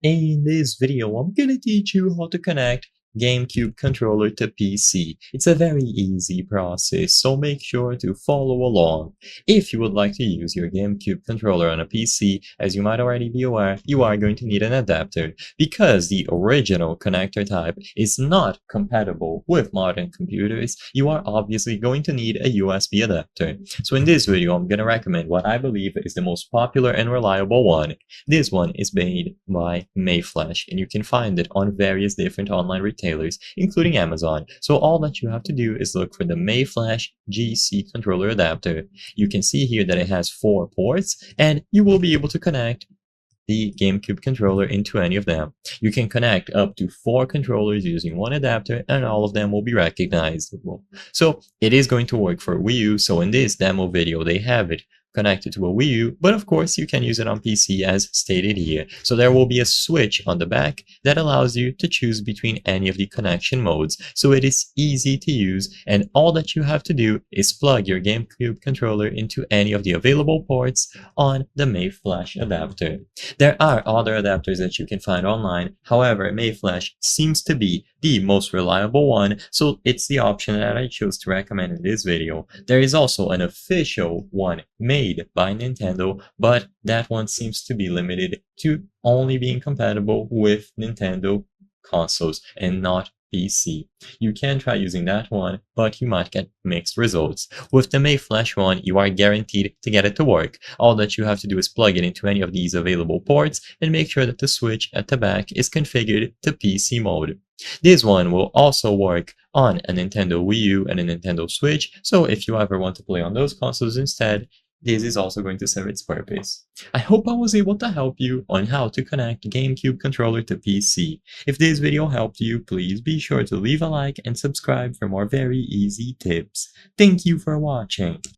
In this video, I'm gonna teach you how to connect GameCube controller to PC. It's a very easy process, so make sure to follow along. If you would like to use your GameCube controller on a PC, as you might already be aware, you are going to need an adapter because the original connector type is not compatible with modern computers. You are obviously going to need a USB adapter. So in this video, I'm gonna recommend what I believe is the most popular and reliable one. This one is made by Mayflash, and you can find it on various different online retailers, including Amazon. So all that you have to do is look for the Mayflash GC controller adapter. You can see here that it has 4 ports, and you will be able to connect the GameCube controller into any of them. You can connect up to 4 controllers using one adapter, and all of them will be recognizable. So it is going to work for Wii U. So in this demo video, they have it connected to a Wii U, but of course you can use it on PC as stated here. So there will be a switch on the back that allows you to choose between any of the connection modes. So it is easy to use, and all that you have to do is plug your GameCube controller into any of the available ports on the Mayflash adapter. There are other adapters that you can find online, however, Mayflash seems to be the most reliable one, so it's the option that I chose to recommend in this video. There is also an official one made by Nintendo, but that one seems to be limited to only being compatible with Nintendo consoles and not PC. You can try using that one, but you might get mixed results. With the Mayflash one, you are guaranteed to get it to work. All that you have to do is plug it into any of these available ports and make sure that the switch at the back is configured to PC mode. This one will also work on a Nintendo Wii U and a Nintendo Switch, so if you ever want to play on those consoles instead, this is also going to serve its purpose. I hope I was able to help you on how to connect GameCube controller to PC. If this video helped you, please be sure to leave a like and subscribe for more very easy tips. Thank you for watching.